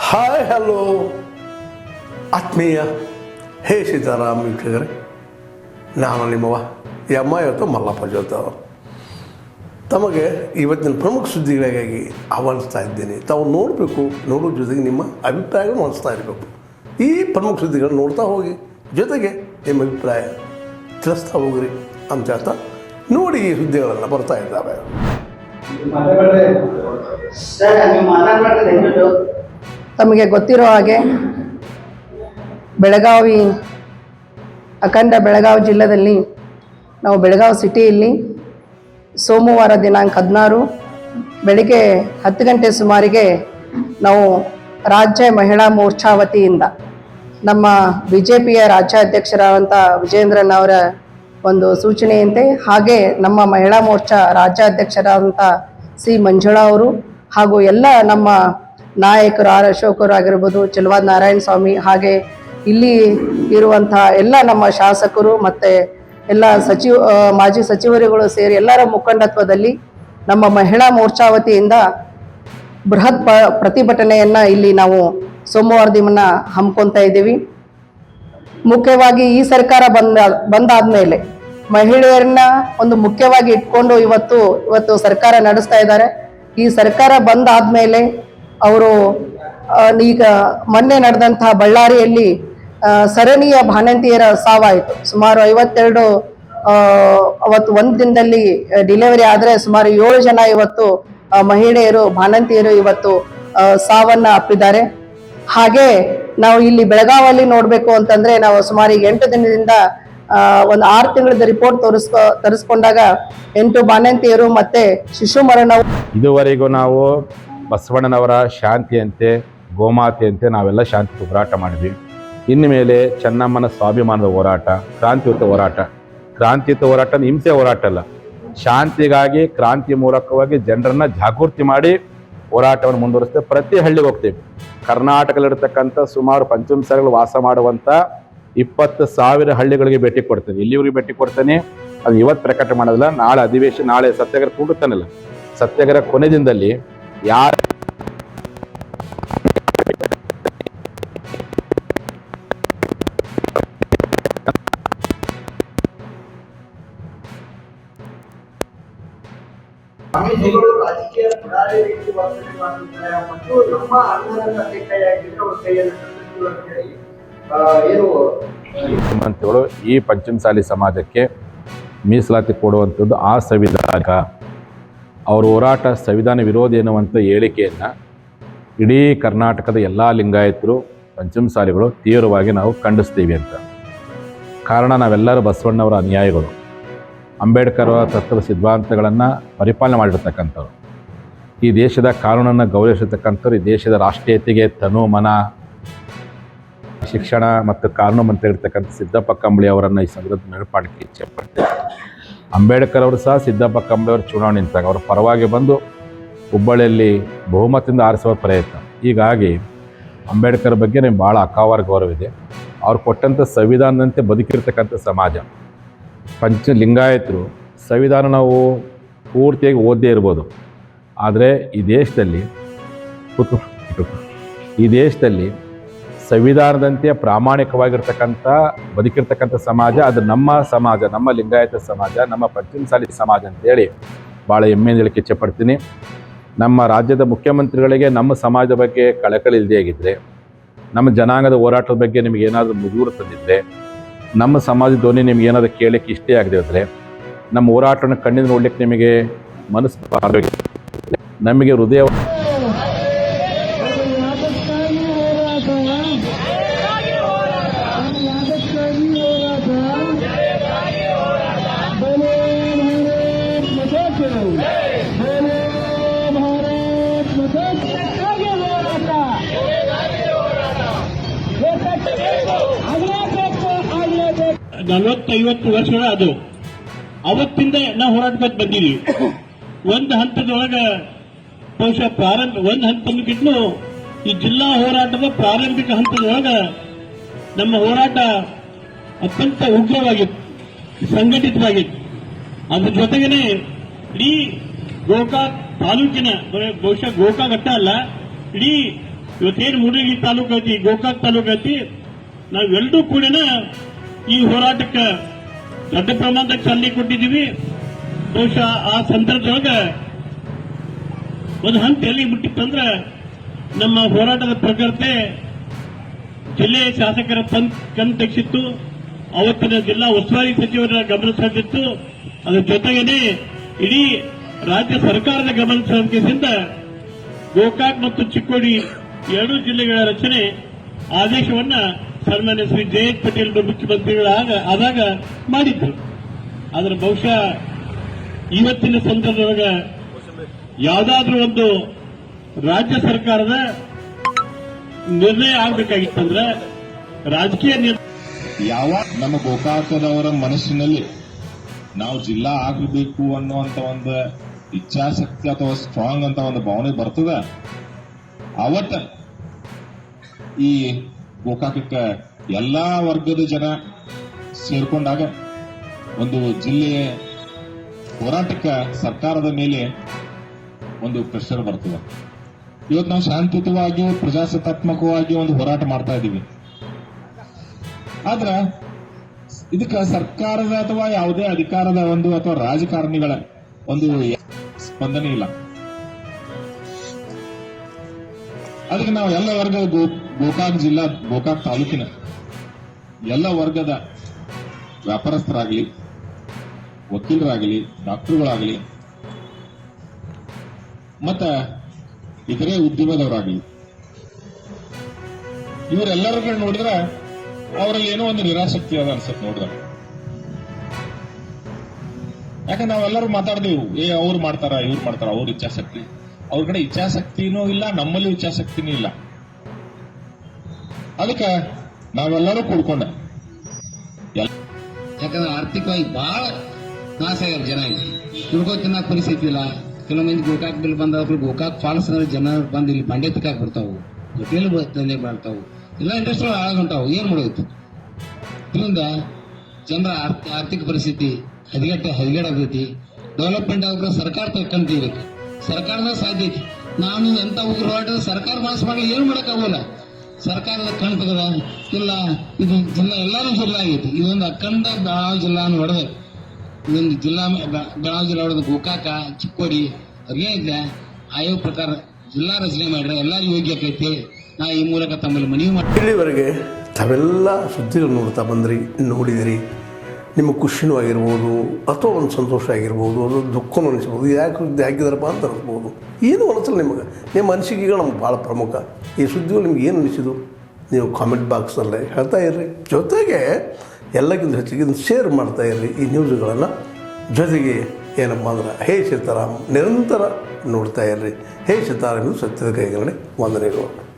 Hi hello ಆತ್ಮೀಯ ಹೇ ಸೀತಾರಾಮ್ ವೀಕ್ಷಕರೇ, ನಾನು ನಿಮ್ಮವ ಎಮ್ಮ ಇವತ್ತು ಮಲ್ಲಪ್ಪ ಜೋತ ತಮಗೆ ಇವತ್ತಿನ ಪ್ರಮುಖ ಸುದ್ದಿಗಳಿಗಾಗಿ ಆಹ್ವಾನಿಸ್ತಾ ಇದ್ದೀನಿ. ತಾವು ನೋಡಬೇಕು, ನೋಡೋ ಜೊತೆಗೆ ನಿಮ್ಮ ಅಭಿಪ್ರಾಯಗಳನ್ನು ಹೊಂದಿಸ್ತಾ ಇರಬೇಕು. ಈ ಪ್ರಮುಖ ಸುದ್ದಿಗಳನ್ನು ನೋಡ್ತಾ ಹೋಗಿ, ಜೊತೆಗೆ ನಿಮ್ಮ ಅಭಿಪ್ರಾಯ ತಿಳಿಸ್ತಾ ಹೋಗ್ರಿ ಅಂತ ಹೇಳ್ತಾ ನೋಡಿ ಈ ಸುದ್ದಿಗಳನ್ನು ಬರ್ತಾ ಇದ್ದಾವೆ. ತಮಗೆ ಗೊತ್ತಿರೋ ಹಾಗೆ ಬೆಳಗಾವಿ, ಅಖಂಡ ಬೆಳಗಾವಿ ಜಿಲ್ಲೆಯಲ್ಲಿ ನಾವು ಬೆಳಗಾವಿ ಸಿಟಿಯಲ್ಲಿ ಸೋಮವಾರ ದಿನಾಂಕ 16 ಬೆಳಿಗ್ಗೆ 10 ಗಂಟೆ ಸುಮಾರಿಗೆ ನಾವು ರಾಜ್ಯ ಮಹಿಳಾ ಮೋರ್ಚಾ ವತಿಯಿಂದ ನಮ್ಮ BJPಯ ರಾಜ್ಯಾಧ್ಯಕ್ಷರಾದಂಥ ವಿಜೇಂದ್ರನ್ ಅವರ ಒಂದು ಸೂಚನೆಯಂತೆ, ಹಾಗೆ ನಮ್ಮ ಮಹಿಳಾ ಮೋರ್ಚಾ ರಾಜ್ಯಾಧ್ಯಕ್ಷರಾದಂಥ ಸಿ ಮಂಜುಳಾ ಅವರು ಹಾಗೂ ಎಲ್ಲ ನಮ್ಮ ನಾಯಕರು ಅಶೋಕರು ಆಗಿರ್ಬೋದು, ಚೆಲುವಾದ ನಾರಾಯಣ ಸ್ವಾಮಿ, ಹಾಗೆ ಇಲ್ಲಿ ಇರುವಂಥ ಎಲ್ಲ ನಮ್ಮ ಶಾಸಕರು ಮತ್ತು ಎಲ್ಲ ಮಾಜಿ ಸಚಿವರುಗಳು ಸೇರಿ ಎಲ್ಲರ ಮುಖಂಡತ್ವದಲ್ಲಿ ನಮ್ಮ ಮಹಿಳಾ ಮೋರ್ಚಾ ವತಿಯಿಂದ ಬೃಹತ್ ಪ್ರತಿಭಟನೆಯನ್ನು ಇಲ್ಲಿ ನಾವು ಸೋಮವಾರ ದಿನ ಹಮ್ಮಿಕೊಳ್ತಾ ಇದ್ದೀವಿ. ಮುಖ್ಯವಾಗಿ ಈ ಸರ್ಕಾರ ಬಂದಾದ್ಮೇಲೆ ಮಹಿಳೆಯರನ್ನ ಒಂದು ಮುಖ್ಯವಾಗಿ ಇಟ್ಕೊಂಡು ಇವತ್ತು ಸರ್ಕಾರ ನಡೆಸ್ತಾ ಇದ್ದಾರೆ. ಈ ಸರ್ಕಾರ ಬಂದಾದ್ಮೇಲೆ ಅವರು ಈಗ ಮೊನ್ನೆ ನಡೆದಂತಹ ಬಳ್ಳಾರಿಯಲ್ಲಿ ಸರಣಿಯ ಬಾಣಂತಿಯರ ಸಾವಾಯಿತು. ಸುಮಾರು 52 ಅವತ್ತು ಒಂದು ದಿನದಲ್ಲಿ ಡೆಲಿವರಿ ಆದರೆ ಸುಮಾರು 7 ಜನ ಇವತ್ತು ಮಹಿಳೆಯರು ಬಾಣಂತಿಯರು ಇವತ್ತು ಸಾವನ್ನ ಅಪ್ಪಿದ್ದಾರೆ. ಹಾಗೆ ನಾವು ಇಲ್ಲಿ ಬೆಳಗಾವಲ್ಲಿ ನೋಡಬೇಕು ಅಂತಂದ್ರೆ ನಾವು ಸುಮಾರು 8 ದಿನದಿಂದ ಒಂದು 6 ತಿಂಗಳದ ರಿಪೋರ್ಟ್ ತರಿಸ್ಕೊಂಡಾಗ 8 ಬಾಣಂತಿಯರು ಮತ್ತೆ ಶಿಶು ಮರಣ. ಇದುವರೆಗೂ ನಾವು ಬಸವಣ್ಣನವರ ಶಾಂತಿಯಂತೆ, ಗೋಮಾತೆಯಂತೆ ನಾವೆಲ್ಲ ಶಾಂತಿ ಹೋರಾಟ ಮಾಡಿದ್ವಿ. ಇನ್ನು ಮೇಲೆ ಚೆನ್ನಮ್ಮನ ಸ್ವಾಭಿಮಾನದ ಹೋರಾಟ, ಕ್ರಾಂತಿಯುತ ಹೋರಾಟ ಹಿಂಸೆ ಹೋರಾಟ ಅಲ್ಲ, ಶಾಂತಿಗಾಗಿ ಕ್ರಾಂತಿ ಮೂಲಕವಾಗಿ ಜನರನ್ನ ಜಾಗೃತಿ ಮಾಡಿ ಹೋರಾಟವನ್ನು ಮುಂದುವರಿಸ್ತೇವೆ. ಪ್ರತಿ ಹಳ್ಳಿಗೆ ಹೋಗ್ತೇವೆ. ಕರ್ನಾಟಕದಲ್ಲಿರ್ತಕ್ಕಂಥ ಸುಮಾರು ಪಂಚಮಸಾಲಿಗಳು ವಾಸ ಮಾಡುವಂಥ 20,000 ಹಳ್ಳಿಗಳಿಗೆ ಭೇಟಿ ಕೊಡ್ತೇನೆ. ಇಲ್ಲಿವರೆಗೆ ಭೇಟಿ ಕೊಡ್ತೇನೆ. ಅದು ಇವತ್ತು ಪ್ರಕಟ ಮಾಡೋದಿಲ್ಲ, ನಾಳೆ ಅಧಿವೇಶನ, ನಾಳೆ ಸತ್ಯಾಗ್ರಹ ಕೂಡುತ್ತಾನಲ್ಲ, ಸತ್ಯಾಗ್ರಹ ಕೊನೆ ದಿನದಲ್ಲಿ ಯಾರು ಸ್ವಾಮೀಜಿಗಳು ರಾಜಕೀಯ ಪುರಾರಿ ರೀತಿ ವರ್ತನೆ ಮಾಡುತ್ತಾರೆ ಮತ್ತು ನಮ್ಮ ಅಣ್ಣನ ಕೈಯಾಗಿದ್ರೆ ಅವ್ರ ಕೈಯಲ್ಲಿ ಏನು ಮುಖ್ಯಮಂತ್ರಿಗಳು ಈ ಪಂಚಮಸಾಲಿ ಸಮಾಜಕ್ಕೆ ಮೀಸಲಾತಿ ಕೊಡುವಂಥದ್ದು ಆ ಸಂವಿಧಾನಿಕ ಅವ್ರ ಹೋರಾಟ ಸಂವಿಧಾನ ವಿರೋಧಿ ಎನ್ನುವಂಥ ಹೇಳಿಕೆಯನ್ನು ಇಡೀ ಕರ್ನಾಟಕದ ಎಲ್ಲ ಲಿಂಗಾಯತರು, ಪಂಚಮಸಾಲಿಗಳು ತೀವ್ರವಾಗಿ ನಾವು ಖಂಡಿಸ್ತೀವಿ ಅಂತ. ಕಾರಣ ನಾವೆಲ್ಲರೂ ಬಸವಣ್ಣವರ ಅನುಯಾಯಿಗಳು, ಅಂಬೇಡ್ಕರ್ ಅವರ ತತ್ವ ಸಿದ್ಧಾಂತಗಳನ್ನು ಪರಿಪಾಲನೆ ಮಾಡಿರ್ತಕ್ಕಂಥವ್ರು, ಈ ದೇಶದ ಕಾನೂನನ್ನು ಗೌರವಿಸಿರ್ತಕ್ಕಂಥವ್ರು, ಈ ದೇಶದ ರಾಷ್ಟ್ರೀಯತೆಗೆ ತನು ಮನ ಶಿಕ್ಷಣ ಮತ್ತು ಕಾನೂನು ಮಂತ್ರಿ ಇರ್ತಕ್ಕಂಥ ಸಿದ್ದಪ್ಪ ಕಂಬಳಿ ಅವರನ್ನು ಈ ಸಂದರ್ಭದಲ್ಲಿ ನೆನಪಾಡಲಿಕ್ಕೆ ಇಚ್ಛೆ ಪಡ್ತೇವೆ. ಅಂಬೇಡ್ಕರ್ ಅವರು ಸಹ ಸಿದ್ದಪ್ಪ ಕಂಬಳಿ ಅವರು ಚುನಾವಣೆ ನಿಂತಾಗ ಅವರ ಪರವಾಗಿ ಬಂದು ಹುಬ್ಬಳ್ಳಿಯಲ್ಲಿ ಬಹುಮತದಿಂದ ಆರಿಸುವ ಪ್ರಯತ್ನ. ಹೀಗಾಗಿ ಅಂಬೇಡ್ಕರ್ ಬಗ್ಗೆ ನಿಮ್ಗೆ ಭಾಳ ಅಕಾವಾರ ಗೌರವ ಇದೆ. ಅವ್ರು ಕೊಟ್ಟಂಥ ಸಂವಿಧಾನದಂತೆ ಬದುಕಿರ್ತಕ್ಕಂಥ ಸಮಾಜ. ಲಿಂಗಾಯತರು ಸಂವಿಧಾನ ನಾವು ಪೂರ್ತಿಯಾಗಿ ಓದದೇ ಇರ್ಬೋದು, ಆದರೆ ಈ ದೇಶದಲ್ಲಿ ಸಂವಿಧಾನದಂತೆ ಪ್ರಾಮಾಣಿಕವಾಗಿರ್ತಕ್ಕಂಥ ಬದುಕಿರ್ತಕ್ಕಂಥ ಸಮಾಜ ಅದು ನಮ್ಮ ಸಮಾಜ, ನಮ್ಮ ಲಿಂಗಾಯತ ಸಮಾಜ, ನಮ್ಮ ಪಂಚಮಸಾಲಿ ಸಮಾಜ ಅಂತೇಳಿ ಭಾಳ ಹೆಮ್ಮೆಯಿಂದ ಹೇಳಿಕೆ ಇಚ್ಛೆ ಪಡ್ತೀನಿ. ನಮ್ಮ ರಾಜ್ಯದ ಮುಖ್ಯಮಂತ್ರಿಗಳಿಗೆ ನಮ್ಮ ಸಮಾಜದ ಬಗ್ಗೆ ಕಳಕಳಿ ಇಲ್ಲದೇ ಆಗಿದ್ದರೆ, ನಮ್ಮ ಜನಾಂಗದ ಹೋರಾಟದ ಬಗ್ಗೆ ನಿಮಗೆ ಏನಾದರೂ ಮುಜುಗರ ತಂದಿದ್ದರೆ, ನಮ್ಮ ಸಮಾಜದ ಧ್ವನಿ ನಿಮ್ಗೆ ಏನಾದರೂ ಕೇಳಲಿಕ್ಕೆ ಇಷ್ಟೇ ಆಗದೆ ಹೋದರೆ, ನಮ್ಮ ಹೋರಾಟವನ್ನು ಕಣ್ಣಿಂದ ನೋಡ್ಲಿಕ್ಕೆ ನಿಮಗೆ ಮನಸ್ಸು ನಮಗೆ ಹೃದಯ 40-50 ವರ್ಷಗಳ ಅದು ಅವತ್ತಿಂದ ನಾವು ಹೋರಾಟಕ್ಕೆ ಬಂದಿದ್ದೀವಿ. ಒಂದು ಹಂತದೊಳಗೆ ಬಹುಶಃ ಒಂದು ಹಂತಕ್ಕಿಂತ ಈ ಜಿಲ್ಲಾ ಹೋರಾಟದ ಪ್ರಾರಂಭಿಕ ಹಂತದೊಳಗೆ ನಮ್ಮ ಹೋರಾಟ ಅತ್ಯಂತ ಉಗ್ರವಾಗಿತ್ತು, ಸಂಘಟಿತವಾಗಿತ್ತು. ಅದ್ರ ಜೊತೆಗೇನೆ ಇಡೀ ಗೋಕಾಕ್ ತಾಲೂಕಿನ ಬಹುಶಃ ಗೋಕಾಕ್ ಅಟ್ಟ ಅಲ್ಲ, ಇಡೀ ಇವತ್ತೇನು ಮೂಡಲಗಿ ತಾಲೂಕು ಐತಿ, ಗೋಕಾಕ್ ತಾಲೂಕು ಐತಿ, ನಾವೆಲ್ಲರೂ ಕೂಡ ಈ ಹೋರಾಟಕ್ಕೆ ದೊಡ್ಡ ಪ್ರಮಾಣದಾಗ ಚಾಲನೆ ಕೊಟ್ಟಿದ್ದೀವಿ. ಬಹುಶಃ ಆ ಸಂದರ್ಭದೊಳಗ ಒಂದು ಹಂತ ಎಲ್ಲಿ ಮುಟ್ಟಿತ್ತಂದ್ರೆ ನಮ್ಮ ಹೋರಾಟದ ಪ್ರಕೃತಿ ಜಿಲ್ಲೆಯ ಶಾಸಕರ ಕಣ್ ತೆಗೆಸಿತ್ತು. ಅವತ್ತಿನ ಜಿಲ್ಲಾ ಉಸ್ತುವಾರಿ ಸಚಿವರ ಗಮನ ಸೆಳೆದಿತ್ತು. ಅದರ ಜೊತೆಗೇನೆ ಇಡೀ ರಾಜ್ಯ ಸರ್ಕಾರದ ಗಮನ ಸೆಳೆದಿಂದ ಗೋಕಾಕ್ ಮತ್ತು ಚಿಕ್ಕೋಡಿ ಎರಡೂ ಜಿಲ್ಲೆಗಳ ರಚನೆ ಆದೇಶವನ್ನ ಸನ್ಮಾನ್ಯ ಶ್ರೀ ಜಯಂತ್ ಪಟೇಲ್ ಮುಖ್ಯಮಂತ್ರಿಗಳ ಆದಾಗ ಮಾಡಿದ್ರು. ಆದ್ರೆ ಬಹುಶಃ ಇವತ್ತಿನ ಸಂದರ್ಭದೊಳಗ ಯಾವುದಾದ್ರೂ ಒಂದು ರಾಜ್ಯ ಸರ್ಕಾರದ ನಿರ್ಣಯ ಆಗ್ಬೇಕಾಗಿತ್ತಂದ್ರೆ ರಾಜಕೀಯ ಯಾವಾಗ ನಮ್ಮ ಗೋಕಾಕದವರ ಮನಸ್ಸಿನಲ್ಲಿ ನಾವು ಜಿಲ್ಲಾ ಆಗಬೇಕು ಅನ್ನುವಂತ ಒಂದು ಇಚ್ಛಾಶಕ್ತಿ ಅಥವಾ ಸ್ಟ್ರಾಂಗ್ ಅಂತ ಒಂದು ಭಾವನೆ ಬರ್ತದ, ಅವತ್ತ ಈ ಗೋಕಾಕಕ್ಕೆ ಎಲ್ಲಾ ವರ್ಗದ ಜನ ಸೇರ್ಕೊಂಡಾಗ ಒಂದು ಜಿಲ್ಲೆಯ ಹೋರಾಟಕ್ಕೆ ಸರ್ಕಾರದ ಮೇಲೆ ಒಂದು ಪ್ರೆಷರ್ ಬರ್ತದೆ. ಇವತ್ತು ನಾವು ಶಾಂತಿಯುತವಾಗಿ ಪ್ರಜಾಸತ್ತಾತ್ಮಕವಾಗಿ ಒಂದು ಹೋರಾಟ ಮಾಡ್ತಾ ಇದ್ದೀವಿ. ಆದ್ರ ಇದಕ್ಕೆ ಸರ್ಕಾರದ ಅಥವಾ ಯಾವುದೇ ಅಧಿಕಾರದ ಒಂದು ಅಥವಾ ರಾಜಕಾರಣಿಗಳ ಒಂದು ಸ್ಪಂದನೆ ಇಲ್ಲ. ಅದಕ್ಕೆ ನಾವು ಎಲ್ಲ ವರ್ಗದ ಗೋಕಾಕ್ ಜಿಲ್ಲಾ ಗೋಕಾಕ್ ತಾಲೂಕಿನ ಎಲ್ಲ ವರ್ಗದ ವ್ಯಾಪಾರಸ್ಥರಾಗಲಿ, ವಕೀಲರಾಗಲಿ, ಡಾಕ್ಟರ್ಗಳಾಗಲಿ, ಮತ್ತ ಇತರೆ ಉದ್ಯಮದವರಾಗಲಿ, ಇವರೆಲ್ಲರಿಗೂ ನೋಡಿದ್ರೆ ಅವರಲ್ಲಿ ಏನೋ ಒಂದು ನಿರಾಸಕ್ತಿ ಅದ ಅನ್ಸತ್ ನೋಡಿದ್ರೆ. ಯಾಕಂದ್ರೆ ನಾವೆಲ್ಲರೂ ಮಾತಾಡ್ದೇವು, ಅವ್ರು ಮಾಡ್ತಾರ, ಇವ್ರು ಮಾಡ್ತಾರ, ಅವ್ರ ಇಚ್ಛಾಶಕ್ತಿ. ಅವ್ರ ಕಡೆ ಇಚ್ಛಾಶಕ್ತಿನೂ ಇಲ್ಲ, ನಮ್ಮಲ್ಲಿ ಇಚ್ಛಾಶಕ್ತಿನೂ ಇಲ್ಲ. ಅದಕ್ಕೆ ನಾವೆಲ್ಲರೂ ಕೂಡ್ಕೊಂಡ, ಯಾಕಂದ್ರೆ ಆರ್ಥಿಕವಾಗಿ ಬಹಳ ನಾಶ ಆಗ್ಯಾರ ಜನ. ದುಡ್ಕೋ ತಿನ್ನಕ್ ಪರಿಸ್ಥಿತಿ ಇಲ್ಲ. ಕೆಲವೊಂದು ಗೋಕಾಕ್ ಬಿಲ್ ಬಂದವ್ರು ಗೋಕಾಕ್ ಫಾಲ್ಸ್ ಜನ ಬಂದು ಇಲ್ಲಿ ಬಂಡೆ ತಿಕ್ಕಾಕ್ ಬರ್ತಾವು, ಹೋಟೆಲ್ ದಂಧೆ ಬರ್ತಾವು, ಎಲ್ಲ ಇಂಡಸ್ಟ್ರಿ ಹಾಳಾಗುಂಟಾವು. ಏನ್ ಮಾಡೋದು? ಇದರಿಂದ ಜನರ ಆರ್ಥಿಕ ಪರಿಸ್ಥಿತಿ ಹದಿಗೇಡಾಗ್ತೈತಿ. ಡೆವಲಪ್ಮೆಂಟ್ ಆಗ ಸರ್ಕಾರ ತಕ್ಕಂತೀಬೇಕು, ಸರ್ಕಾರದ ಸಾಧ್ಯ ಐತಿ. ನಾನು ಎಂತ ಹೋರಾಟದ ಸರ್ಕಾರ ಮಾಸ್ ಮಾಡಿ ಏನ್ ಮಾಡಕ್ಕಾಗಲ್ಲ. ಸರ್ಕಾರದ ಕಣ್ ತೆಗದ ಇಲ್ಲ, ಇದು ಜಿಲ್ಲಾ ಎಲ್ಲಾರು ಜಿಲ್ಲಾ ಆಗೈತಿ. ಇದೊಂದು ಅಖಂಡ ಬೆಳಗಾವಿ ಜಿಲ್ಲಾ ಹೊಡೆದ, ಇದೊಂದು ಜಿಲ್ಲಾ ಬೆಳಗಾವಿ ಜಿಲ್ಲಾ ಹೊಡೆದ ಗೋಕಾಕ, ಚಿಕ್ಕೋಡಿ ಅವ್ರಿಗೇನಿದೆ ಆಯೋಗ ಪ್ರಕಾರ ಜಿಲ್ಲಾ ರಚನೆ ಮಾಡ್ರೆ ಎಲ್ಲರಿಗೂ ಯೋಗ್ಯ ಆಕೈತಿ. ನಾ ಈ ಮೂಲಕ ತಮ್ಮಲ್ಲಿ ಮನವಿ ಮಾಡಿ. ಇಲ್ಲಿವರೆಗೆ ತಾವೆಲ್ಲ ಸುದ್ದಿಗಳು ನೋಡ್ತಾ ಬಂದ್ರಿ, ನೋಡಿದಿರಿ. ನಿಮಗೆ ಖುಷಿನೂ ಆಗಿರ್ಬೋದು, ಅಥವಾ ಒಂದು ಸಂತೋಷ ಆಗಿರ್ಬೋದು, ಅದು ದುಃಖನೂ ಅನಿಸ್ಬೋದು. ಯಾಕೆ ಸುದ್ದಿ ಹಾಕಿದಾರಪ್ಪ ಅಂತ ಅನಿಸ್ಬೋದು. ಏನು ಅನಿಸಲ್ಲ ನಿಮಗೆ, ನಿಮ್ಮ ಅನಿಸಿಕೆಗಳು ನಮ್ಗೆ ಭಾಳ ಪ್ರಮುಖ. ಈ ಸುದ್ದಿಗಳು ನಿಮ್ಗೆ ಏನು ಅನಿಸಿದು ನೀವು ಕಾಮೆಂಟ್ ಬಾಕ್ಸಲ್ಲೇ ಹೇಳ್ತಾ ಇರ್ರಿ. ಜೊತೆಗೆ ಎಲ್ಲಕ್ಕಿಂತ ಹೆಚ್ಚಿಗೆ ಇದನ್ನು ಶೇರ್ ಮಾಡ್ತಾ ಇರ್ರಿ ಈ ನ್ಯೂಸ್ಗಳನ್ನು. ಜೊತೆಗೆ ಏನಪ್ಪ ಅಂದ್ರೆ ಹೇ ಸೀತಾರಾಮ್ ನಿರಂತರ ನೋಡ್ತಾ ಇರ್ರಿ. ಹೇ ಸೀತಾರಾಮ್ ಸತ್ಯದ ಕೈಗಳೇ ವಂದನೆಗಳು.